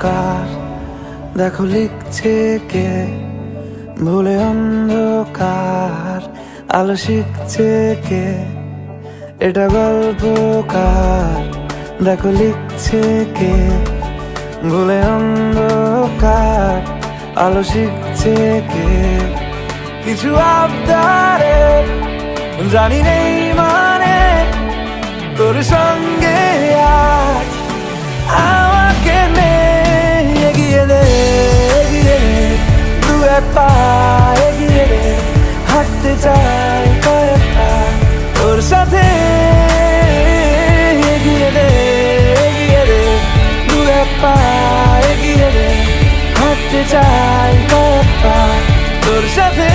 কার, দেখো লিখছে কে, ভুলে অন্ধকার আলো শিখছে কে। এটা গল্পকার, দেখো লিখছে কে, ভুলে অন্ধকার আলো শিখছে কে। কিছু আবদারে জানি নেই মানে, তোর সঙ্গে আজ আমাকে নে। এগিয়ে দে, এগিয়ে দে, দু এক পা এগিয়ে দে, হাঁটতে চাই কয়েক পা তোর সাথে। এগিয়ে দে, এগিয়ে দে, দু এক পা এগিয়ে দে, হাঁটতে চাই কয়েক পা তোর সাথে।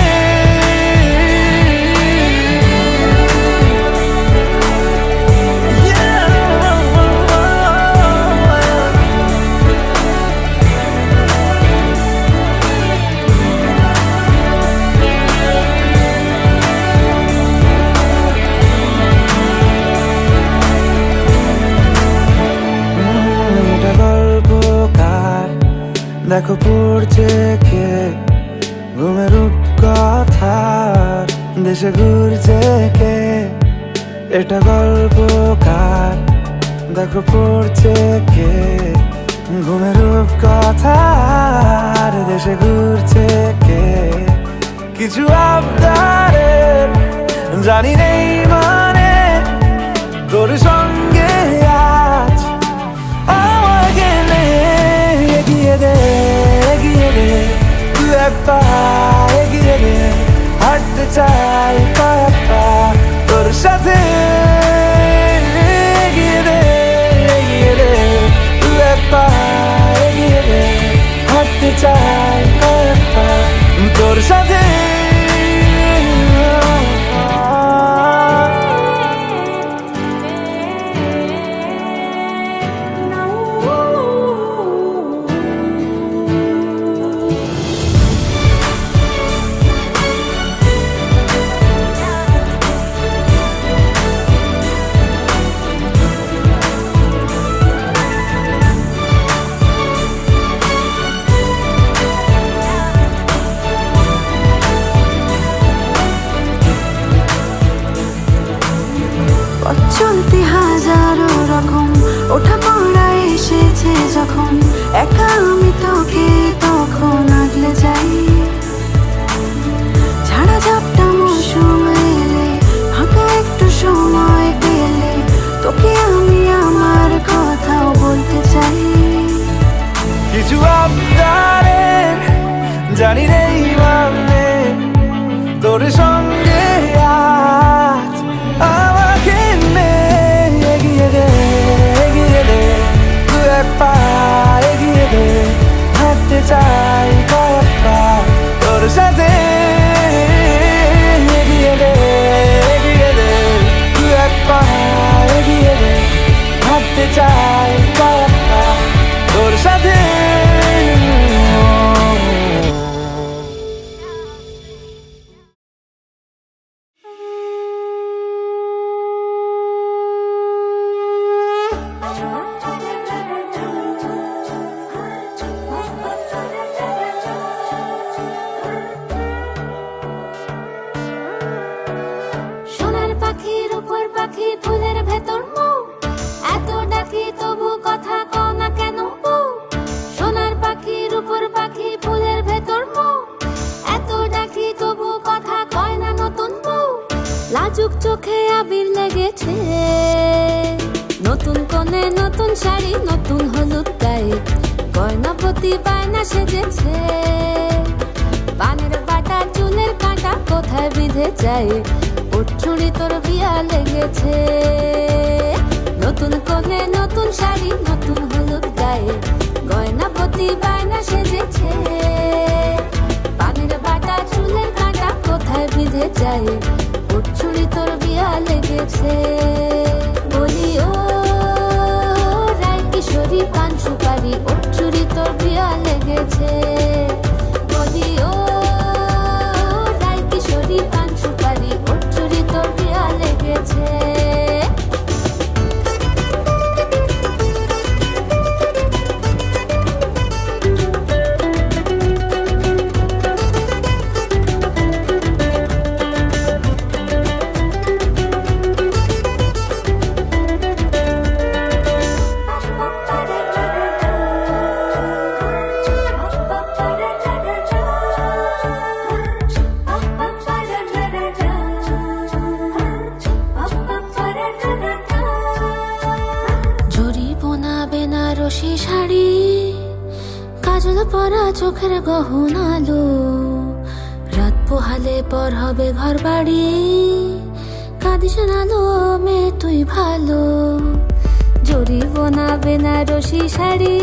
দেখো পড়ছে কে, ঘুমের রূপকথার দেশে ঘুরছে কে। এটা গল্পকার, দেখো পড়ছে কে, ঘুমের রূপকথার দেশে ঘুরছে কে। কিছু আবদারের জানি নেই মানে, তোর সঙ্গে আজ আমাকে নে। এগিয়ে দে, এগিয়ে দে, দু এক পা এগিয়ে দে, হাঁটতে চাই কয়েক পা তোর সাথে। এগিয়ে দে, এগিয়ে দে, দু এক পা এগিয়ে দে, হাঁটতে চাই কয়েক পা তোর সাথে। চলতে হাজারো রকম ওঠা পড়া এসেছে যখন, একা আমি তোকে তখন আগলে যাই। ঝাড়া ঝাপটা মৌসুম এলে, ফাঁকা একটু সময় পেলে, তোকে আমি আমার কথাও বলতে চাই। কিছু আবদারের জানি নেই মানে, তোর সঙ্গে আজ আমাকে নে। এগিয়ে দে, এগিয়ে দে, দু এক পা এগিয়ে দে, হাঁটতে চাই কয়েক পা তোর সাথে। এগিয়ে দে, এগিয়ে দে, দু এক পা এগিয়ে দে, হাঁটতে চাই কয়েক পা তোর সাথে। সোনার পাখির উপর পাখি, ফুলের ভেতর মৌ, এত ডাকি তবু কথা কও না কেন বউ। সোনার পাখির উপর পাখি, ফুলের ভেতর মৌ, এত ডাকি তবু কথা কয় না নতুন বউ। লাজুক চোখে আবির লেগেছে, নতুন কোণে নতুন শাড়ি, নতুন হলুদ গায়ে, গয়না প্রতি বায়না সেজেছে। পানের বাটা চুলের কাঁটা কোথায় বিঁধে যায়, ছুরি তোর বিয়া লেগেছে। নতুন কোণে নতুন শাড়ি, নতুন হলুদ গায়ে, গয়না প্রতি বায়না সেজেছে। পানের বাটা চুলের কাঁটা কোথায় বিঁধে যায়, ছুরি তোর বিয়া লেগেছে। বলি ও রায় কিশোরী পান সুপারি, ছুরি তোর বিয়া লেগেছে। বলি ও রায় কিশোরী পান সুপারি, ছুরি তোর বিয়া লেগেছে। পরা চোখের গহনালো, রাত পোহালে পর হবে ঘর বাড়ি। কাঁদিস নালো মেয়ে তুই ভালো, জরিবনা বেনারসি শাড়ি।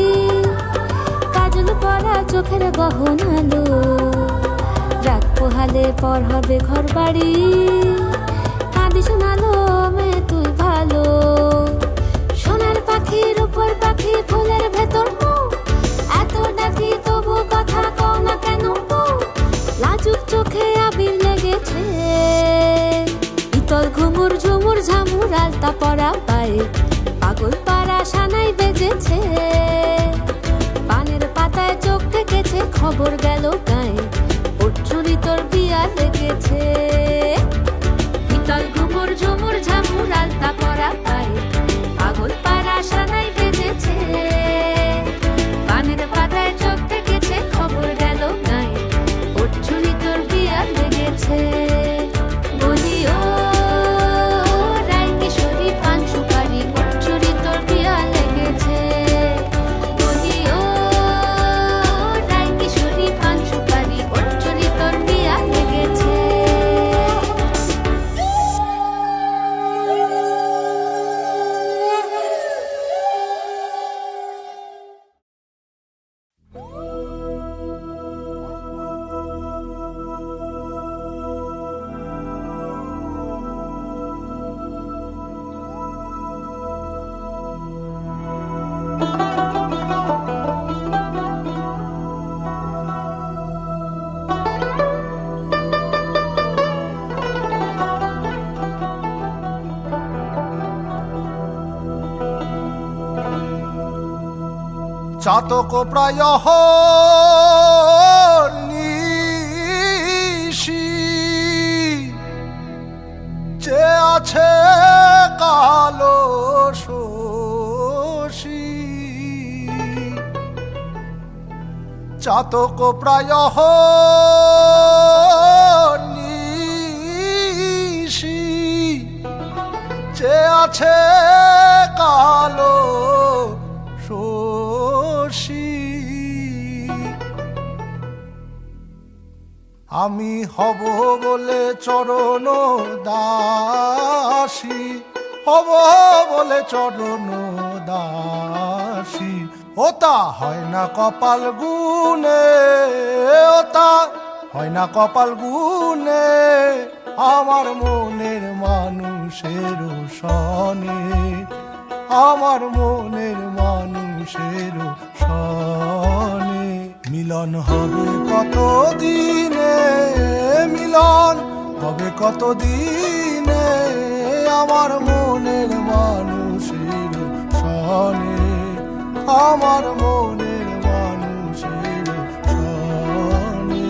কাজল পরা চোখের গহনালো, রাত পোহালে পর হবে ঘর বাড়ি। কাঁদিস নালো মেয়ে তুই ভালো। সোনার পাখির উপর পাখি ফুলের ভেতর মুখ, এত ডাকি তবু কথা কও না কেন বউ? লাজুক চোখে আবির লেগেছে, ইতল ঘুমুর ঝুমুর ঝামুর আলতা পরা পায়ে, পাগল পাড়া সানাই বেজেছে। পানের পাতায় চোখ ঠেকেছে, খবর গেল গায়ে, ওর চুরি তোর বিয়া লেগেছে। ইতল ঘুমুর ঝুমুর ঝামুর আলতা পরা পায়ে, পাগল পাড়া সানাই বেজেছে। পানের পাতায় চোখ ঠেকেছে, খবর গেল গায়ে, ওর চুরি তোর বিয়া লেগেছে। বলি ও রায় কিশোরী পান সুপারি, ওর চুরি তোর বিয়া লেগেছে। বলি ও রায় কিশোরী পান সুপারি, ওর চুরি তোর বিয়া লেগেছে। চাতক প্রায় নিশি, যে আছে কালো শশী। চাতক প্রায় নিশি, যে আছে কালো শশী। আমি হব বলে চরণ দাসী, হব বলে চরণ দাসী। ওতা হয় না কপাল গুনে, ওতা হয় না কপাল গুনে, আমার মনের মানুষের সনে, আমার মনের মানুষের সনে। মিলন হবে কত দিনে, মিলন হবে কত দিনে, আমার মনের মানুষের সনে, আমার মনের মানুষের সনে।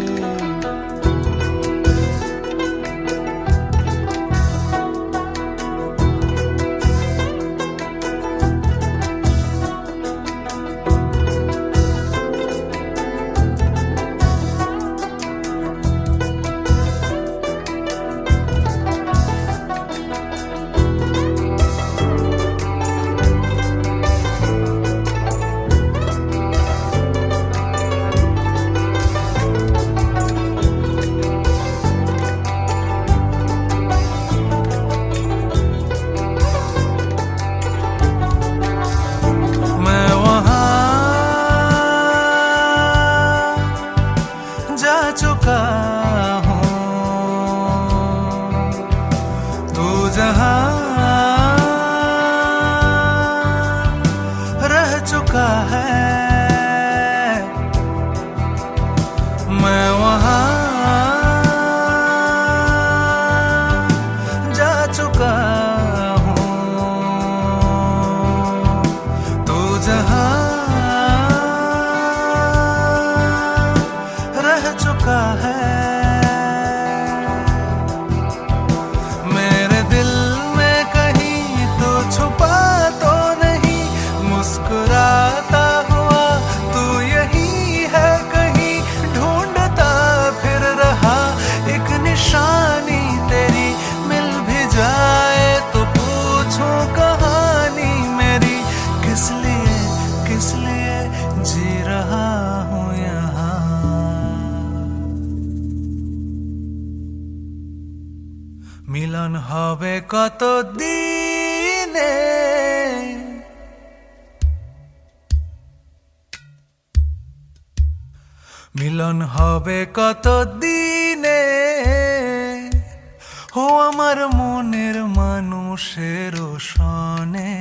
মিলন হবে কত দিনে, মিলন হবে কত দিনে, ও আমার মনের মানুষের সনে,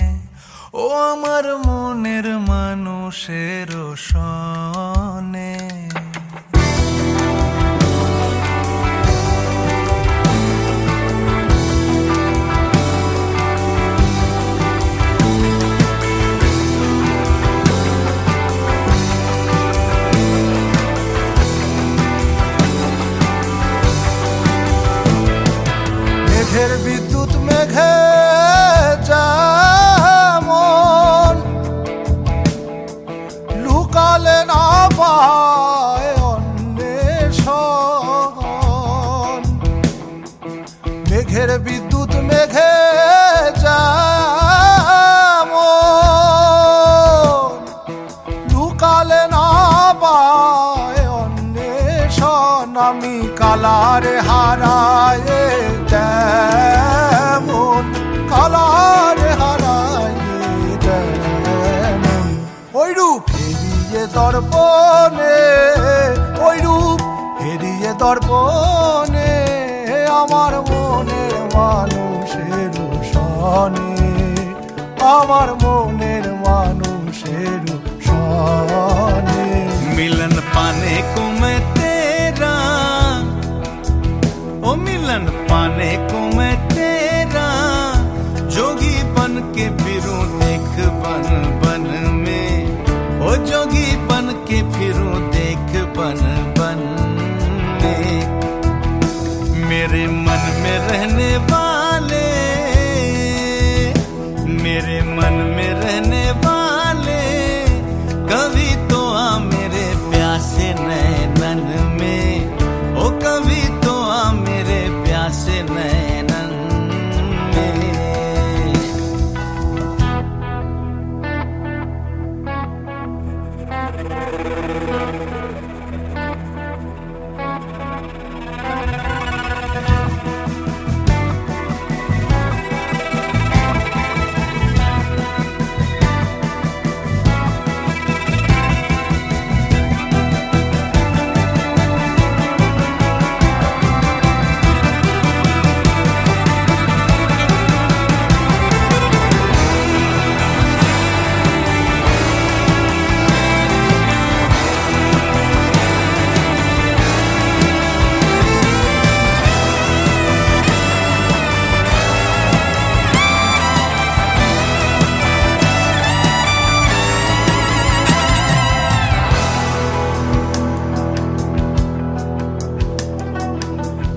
ও আমার মনের মানুষের সনে। মেঘের বিদ্যুৎ মেঘে যেমন লুকালে না পায় অন্বেষণ, মেঘের বিদ্যুৎ মেঘে যেমন লুকালে না পায় অন্বেষণ, আমি কালারে হারায় তেমন, কালারে হারায় তেমন, ওই রূপ হেরিয়ে দর্পণে, ওই রূপ হেরিয়ে দর্পণে, আমার মনের মানুষের সনে, আমার মনের মানুষের সনে। मिलन पाने को मैं तेरा, ओ मिलन पाने को मैं तेरा, जोगी बन के फिरूं देख बन बन में, ओ जोगी बन के फिरूं देख बन बन में। मेरे मन में रहने वाले, मेरे मन में रहने वाले, कभी तो आ मेरे प्यासे नैनन में, ओ कभी तो आ मेरे प्यासे नैनन में।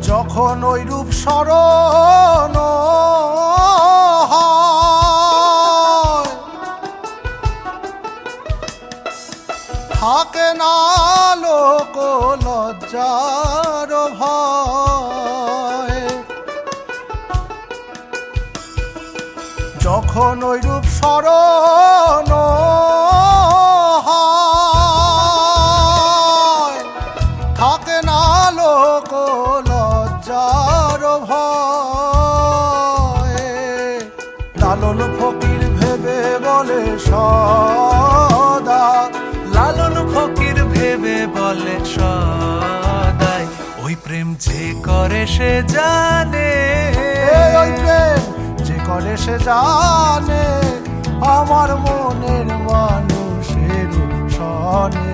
যখন ওই রূপ স্মরণ হয়, থাকে না লোক লজ্জার ভয়, যখন ওই রূপ স্মরণ হয়, থাকে না লোক লজ্জার ভয়ে, লালন ফকির ভেবে বলে সদা, লালন ফকির ভেবে বলে সদাই, ওই প্রেম যে করে সে জানে, ওই প্রেম যে করে সে জানে, আমার মনের মানুষের সনে,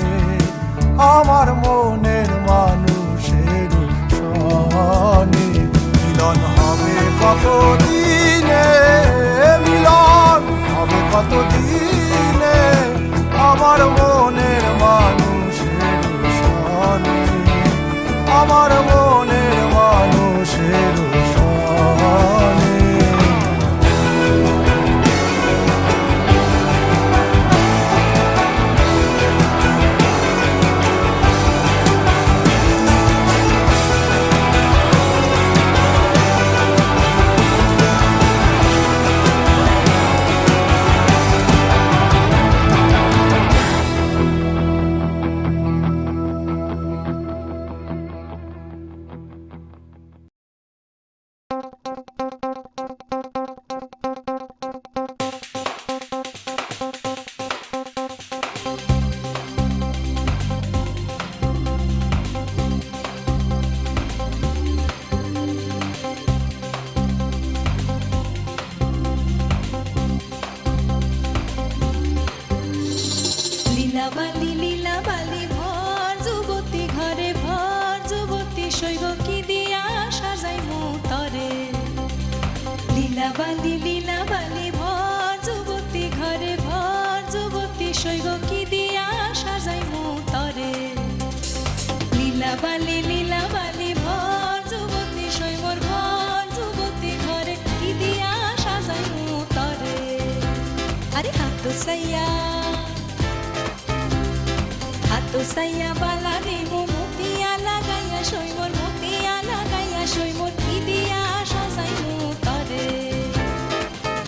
আমার মনের মানুষের সনে। মিলন হবে কত দিনে, মিলন হবে কত দিনে, আমার মনের মানুষের সনে, আমার মনের মানুষের সনে। লীলাবালি ভর যুবতী ঘরে ভর যুবতী শৈব কি দিয়া সাজাইমু তরে লীলাবালি ভর যুবতী শৈবর ভর যুবতী ঘরে কি দিয়া সাজাইমু তরে আরে হাত সাইয়া বালা দিমু মতিয়া লাগাইয়া শৈবর মতিয়া লাগাইয়া শৈবর কি দিয়া সাজাইমু তরে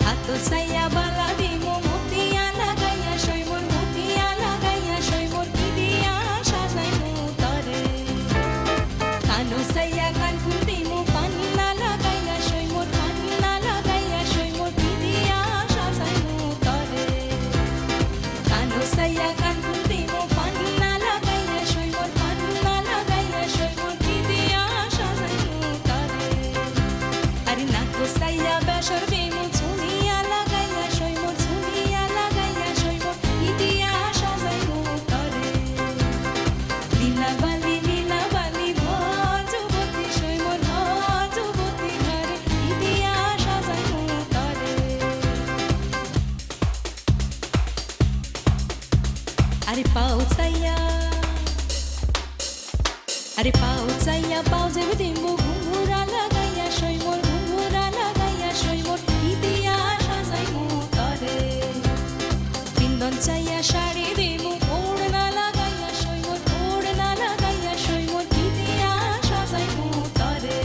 হাত সাইয়া বালা দিমু মতিয়া লাগাইয়া শৈবর মতিয়া লাগাইয়া শৈবর কি দিয়া সাজাইমু তরে কানো সাইয়া কান ফুল দিমু পান্না লাগাইয়া শৈবর পান্না লাগাইয়া শৈবর কি দিয়া সাজাইমু তরে কানো সাইয়া কান ফুল দিমু পান্না লাগাইয়া শৈবর পান্না লাগাইয়া শৈবর কি দিয়া সাজাইমু তরে আরে নাকো সাইয়া বেসর দিমু ঝুলিয়া লাগাইয়া শৈবর ঝুলিয়া লাগাইয়া শৈবর কি দিয়া সাজাইমু তরে লীলাবালি ভর যুবতী শৈবর ভর যুবতী ঘরে কি দিয়া সাজাইমু তরে আরে পাও চাইয়া পাও যে দিমু ঘুঙ্গুরা লাগাইয়া শৈবর ঘুঙ্গুরা লাগাইয়া শৈবর কি দিয়া সাজাইমু তরে বিন্দন চাইয়া শাড়ি দিমু ওড়না লাগাইয়া শৈবর ওড়না লাগাইয়া শৈবর কি দিয়া সাজাইমু তরে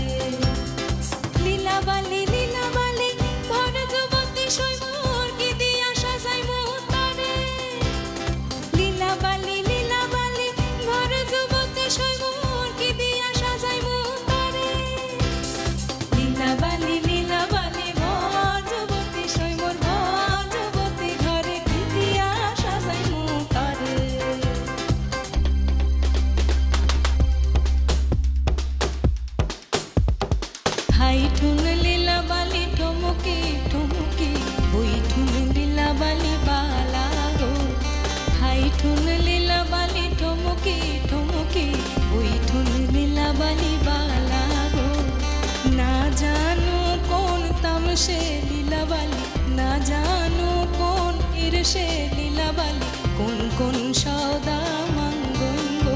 লীলাবালি ভর যুবতী শৈবর কি দিয়া সাজাইমু তরে লীলাবালি ভর যুবতী শৈবর কি দিয়া সাজাইমু তরে লীলাবালি ভর যুবতী শৈবর ভর যুবতী ঘরে কি দিয়া সাজাইমু তরে হাই ঠুন লীলাবালি ঠুমুকি ঠুমুকি ওই ঠুন লীলাবালি বালা গো হাই ঠুন লীলাবালি ঠুমুকি ঠুমুকি ওই ঠুন লীলাবালি বালা গো না জানো কোন তামসে লীলাবালি না জানো কোন ইরসে লীলাবালি কোন কোন সদা মাঙ্গঙ্গ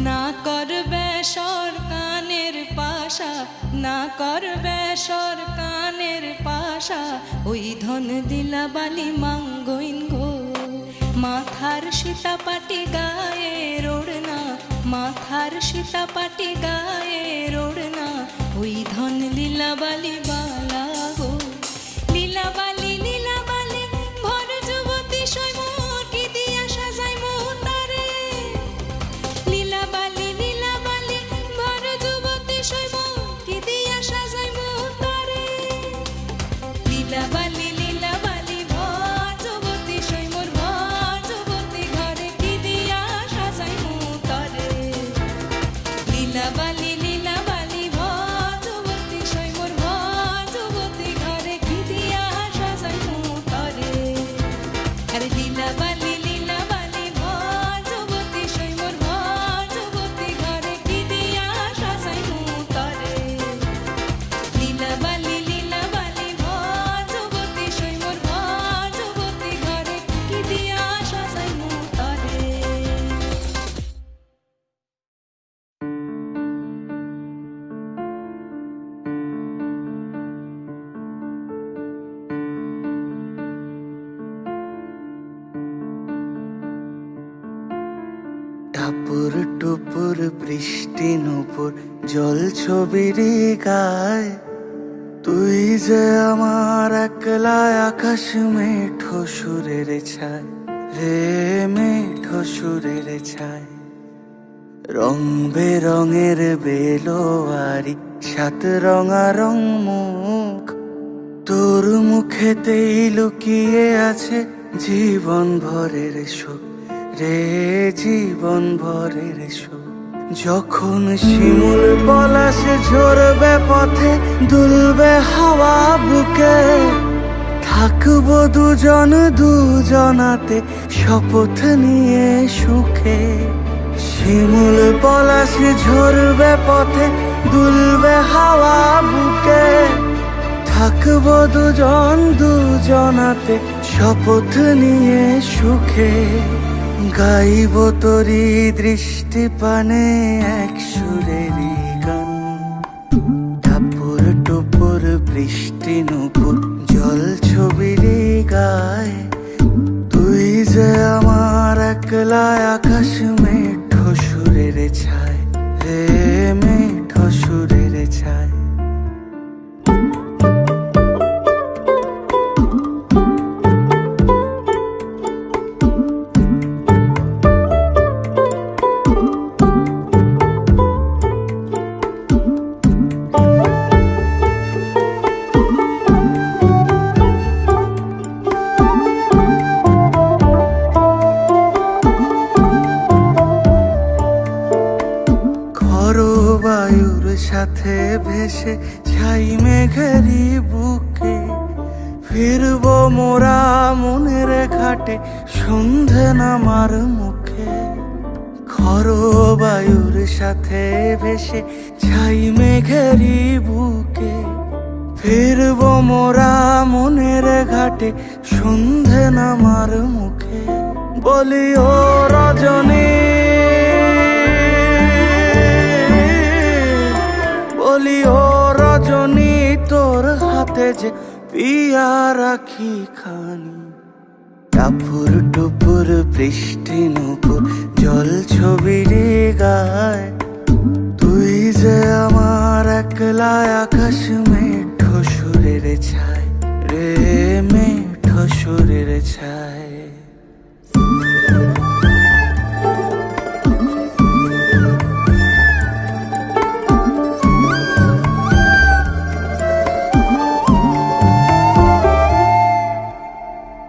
না করবে সরকানের পাশা না করবে সরকানের পাশা ওই ধন দিলাবালি মাঙ্গইন গো মাথার সীতাপাটি গায়ে ওড়না মাথার সীতাপাটি গায়ে ওড়না ওই ধন লীলাবালি বালা গো লীলাবালি ভর যুবতী শৈবর কি দিয়া সাজাইমু তরে লীলাবালি ভর যুবতী শৈবর কি দিয়া সাজাইমু তরে লীলাবালি ভর যুবতী শৈবর ভর যুবতী ঘরে কি দিয়া সাজাইমু তরে লীলাবালি ভর যুবতী শৈবর ভর যুবতী ঘরে কি দিয়া সাজাইমু তরে আরে লীলাবালি ভর যুবতী শৈবর ভর যুবতী ঘরে কি দিয়া সাজাইমু তরে লীলাবালি ভর যুবতী শৈবর ভর যুবতী ঘরে কি দিয়া সাজাইমু তরে টাপুর টুপুর বৃষ্টি নুপুর জল ছবির গায় তুই যে আমার একলা আকাশ মেঠো সুরের ছায় রে মেঠো সুরের ছায়, রং বেরঙের বেলোয়ারি, সাত রঙারং মুখ, তোর মুখেতেই লুকিয়ে আছে জীবন ভরের সুখ, রে জীবন ভরের সুখ। যখন শিমুল পলাশ ঝরবে পথে, দুলবে হাওয়া বুকে, থাকবো দুজন দুজনাতে শপথ নিয়ে সুখে। শিমুল পলাশ ঝরবে পথে, দুলবে হাওয়া বুকে, থাকবো দুজন দুজনাতে শপথ নিয়ে সুখে। গাইব তোরি দৃষ্টি পানে এক সুরেরই গান, টাপুর টুপুর বৃষ্টি নুপুর জল ছবির গায়, তুই যে আমার একলা আকাশ মেঠো সুরের ছায়, রে মেঠো সুরের ছায়। বায়ুর সাথে ভেসে ছাই মেঘেরি বুকে, ফিরবো মোরা মনের ঘাটে সন্ধে নামার মুখে। খর বায়ুর সাথে ভেসে ছাই মেঘেরি বুকে, ফিরবো মোরা মনের ঘাটে সন্ধে নামার মুখে। বলি ও রজনী, বলি ও রজনী, তোর হাতে যে পিয়া রাখি খানি, টাপুর টুপুর বৃষ্টি নুপুর জল ছবির গায়, তুই যে আমার একলা আকাশ মেঠো সুরের ছায়, রে মেঠো সুরের ছায়।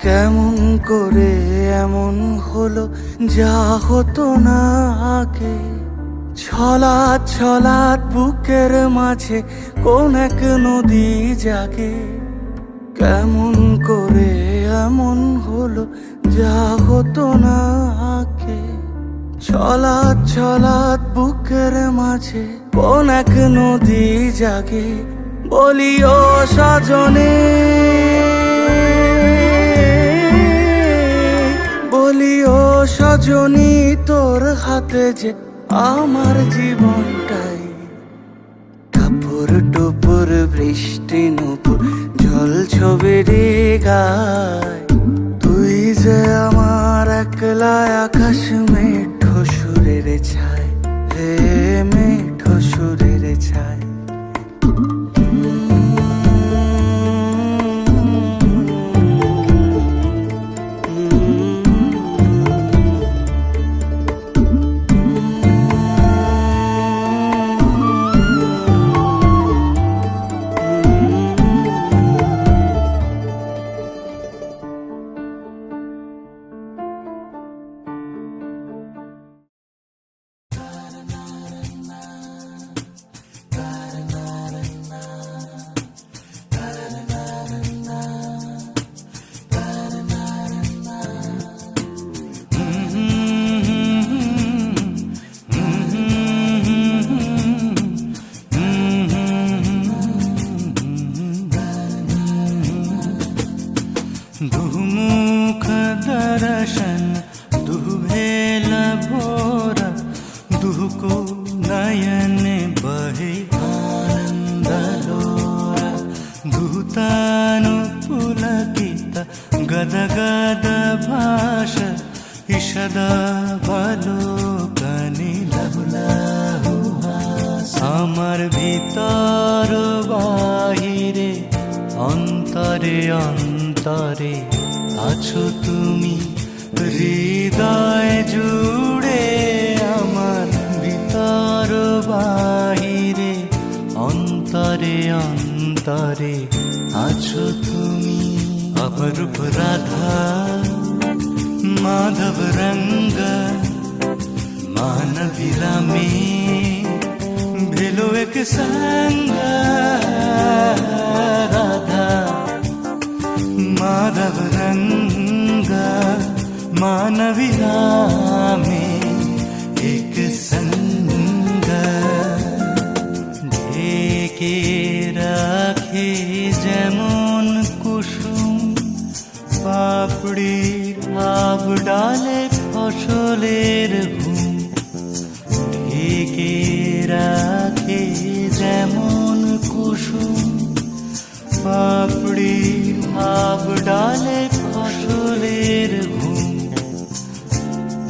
কেমন করে এমন হলো যা হতো না আগে, ছলাৎ ছলাৎ বুকের মাঝে কোন এক নদী জাগে। কেমন করে এমন হলো যা হতো না আগে, ছলাৎ ছলাৎ বুকের মাঝে কোন এক নদী জাগে। বলি ও সজনে, বলি ও সজনী, তোর হাতে যে আমার জীবনটাই, টাপুর টুপুর বৃষ্টি নুপুর জল ছবির গায়, তুই যে আমার একলা আকাশ মেঠো সুরের ছায়, রে মেঠো সুরের ছায়। दुमुख दर्शन दुभेल भोरा, दुहको नयन बहे आनंद लोरा, दुतानु पुलकित गद गद भाष, इषदा बलोकनि लहु लहु हास। আমার ভিতর বাহিরে অন্তরে অন্তরে আছো তুমি, হৃদয় জুড়ে আমার ভিতর বাহিরে অন্তরে অন্তরে আছো তুমি অপরূপ রাধা माधव रंग मानवीरा में भेलो एक संग राधा माधव रंग मानवीरा में एक संग ढेके राखे जेमन कुसुम পাপড়ির আব ডালে ফসলের ঘুম ঢেকে রাখে যেমন কুসুম পাপড়ির আব ডালে ফসলের ঘুম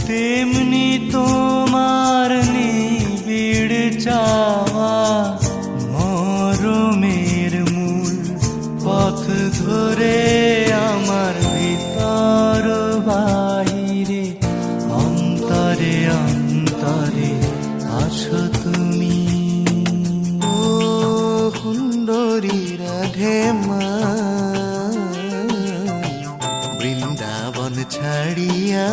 তেমনি তোমার নিবিড় চাওয়া মরমের মূল পথ ধরে আমার ভিতর বাহিরে অন্তরে অন্তরে আছো তুমি ও সুন্দরী রাধে মা বৃন্দাবন ছাড়িয়া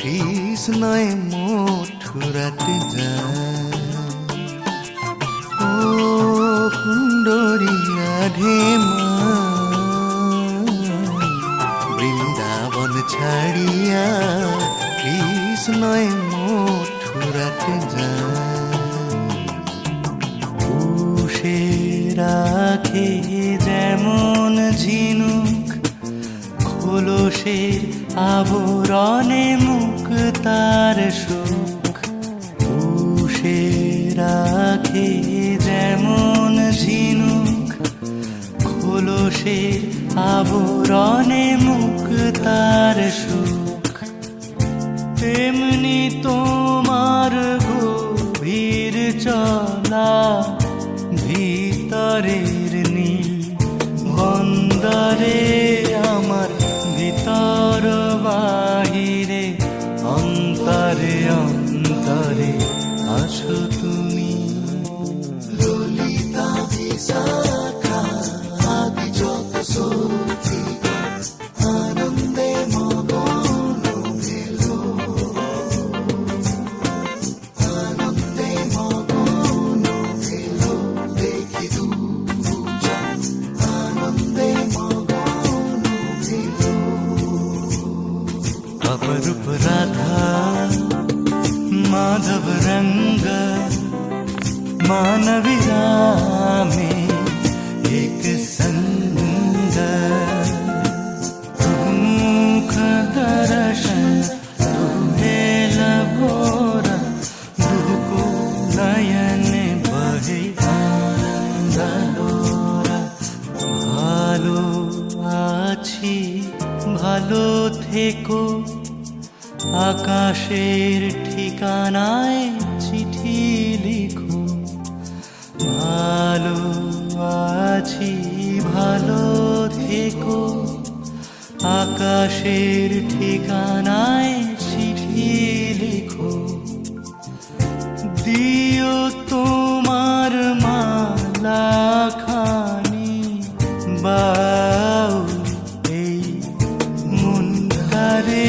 কৃষ্ণয় মথুরাতে যায় ও সুন্দরী রাধে মা বৃন্দাবন ছাড়িয়া কৃষ্ণয় মথুরাতে যায় পুষে রাখে যেমন ঝিনুক খোলসের আবরণে মুখ তার সুখ পুষে রাখে যেমন ঝিনুক খোলসের আবরণে মুখ তার সুখ তেমনি তোমার গভীর চলা ভিতরের নীল বন্দরে আমার ভিতর বাহিরে অন্তরে অন্তরে আছো তুমি ললিতা বিশাখা আদি যত সখী আনন্দে মগন হলো আনন্দে মগন হলো দেখি দুজন আনন্দে মগন হলো অপরূপ রাধা माधव रंग मानवीरा में एक संग मुख दर्शन तुम्हे लभोरा दुको नयन बहे आनंद लोरा भालो आछि भालो থেকো আকাশের ঠিকানায় চিঠি লিখো ভালো আছি ভালো থেকো আকাশের ঠিকানায় চিঠি লিখো দিও তোমার মালা খানি বাউ এই মুন্দারে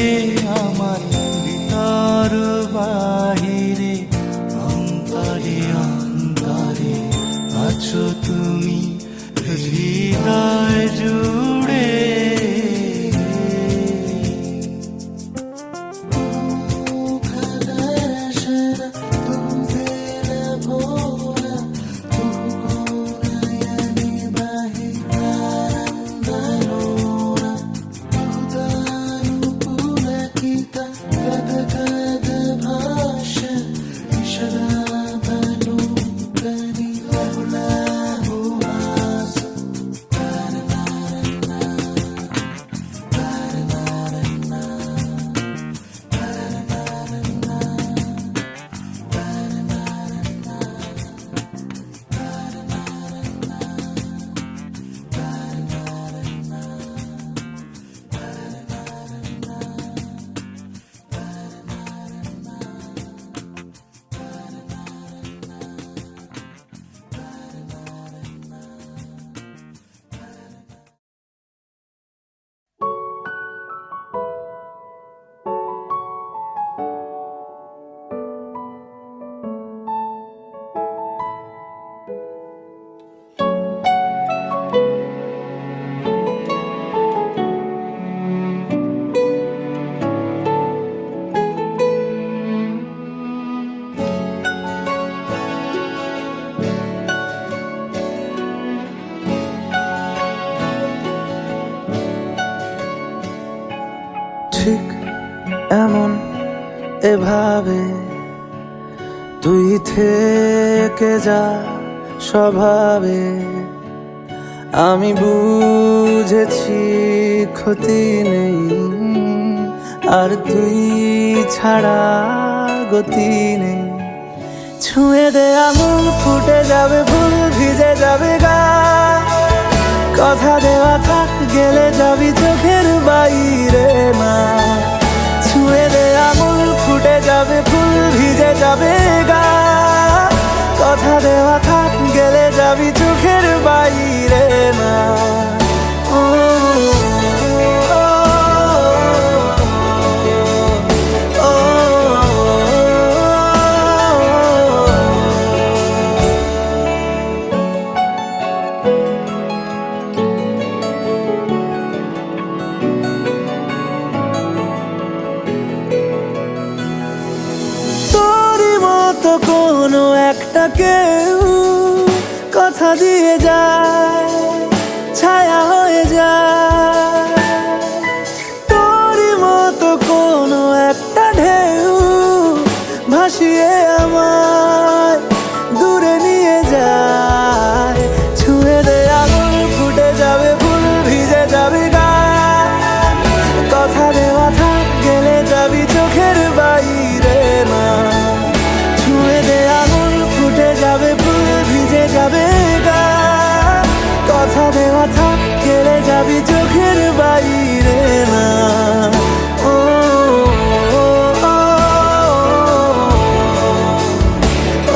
আমার ভিতর বাহিরে অন্তরে অন্তরে আছো তুমি হৃদয় জুড়ে ঠিক এমন এভাবে তুই থেকে যা স্বভাবে, আমি বুঝেছি ক্ষতি নেই, আর তুই ছাড়া গতি নেই। ছুঁয়ে দে আঙুল, ফুটে যাবে ফুল, ভিজে যাবে গা, কথা দেওয়া থাক, গেলে যাবি চোখের বাইরে না। ছুঁয়ে দে আঙুল, ফুটে যাবে ফুল, ভিজে যাবে গা, কথা দেওয়া থাক, গেলে যাবি চোখের বাইরে না। ও, ও, ও, ও, তোরই মতো কোনো একটা কেউ কথা দিয়ে যায়, ছায়া হয়ে যায়। তোরই মতো কোনো একটা ঢেউ ভাসিয়ে আমায় দূরে নিয়ে যায়। ছুঁয়ে দে আঙুল, ফুটে যাবে ফুল, ভিজে যাবে গা, কথা দেওয়া থাক, গেলে যাবি চোখের বাইরে না। ছুঁয়ে দে আঙুল, ফুটে যাবে ফুল, ভিজে যাবে গা, কথা দেওয়া থাক, গেলে যাবি চোখের বাইরে না। ও, ও, ও, ও, ও,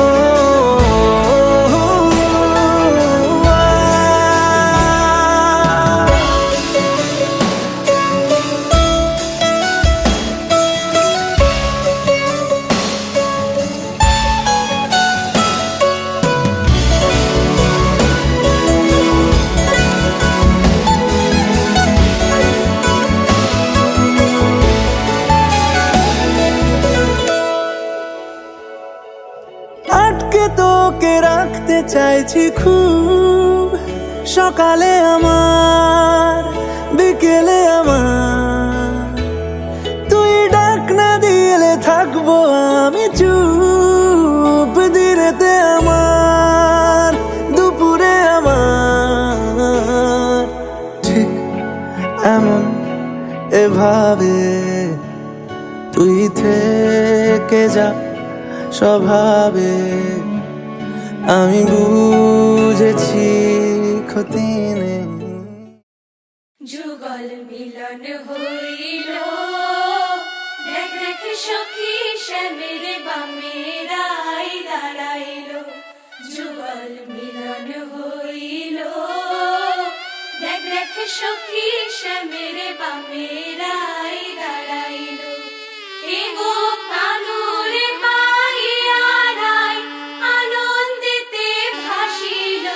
আটকে তোকে রাখতে চাইছি খুব, সকালে আমার, বিকেলে আমার, তুই ডাক না দিলে থাকবো আমি চুপ, দিনেতে আমার, দুপুরে আমার। ঠিক এমন এভাবে তুই থেকে যা স্বভাবে, আমি বুঝেছি ক্ষতি নেই। যুগল মিলন হইল, দেখ দেখ সখী শ্যামের বামে রাই দাঁড়াইল। যুগল মিলন হইল, দেখ দেখ সখী শ্যামের বামে রাই দাঁড়াইল। এগো কানুরে পাইয়া রাই আনন্দিতে ভাসিল,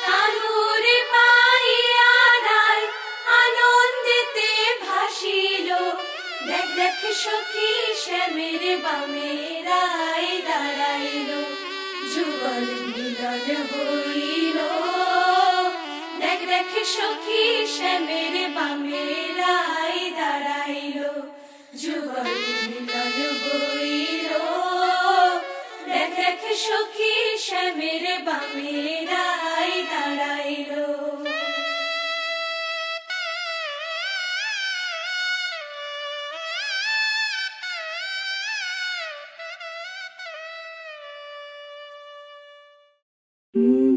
কানুরে পাইয়া রাই আনন্দিতে ভাসিল। দেখ দেখ সখী শ্যামের বামে রাই দাঁড়াইল। যুগল মিলন হইল, দেখ দেখ সখী শ্যামের বামে রাই দাঁড়াইল। যুগল মিলন হইল, দেখ দেখ সখী শ্যামের বামে রাই দাঁড়াইল। Mm-hmm.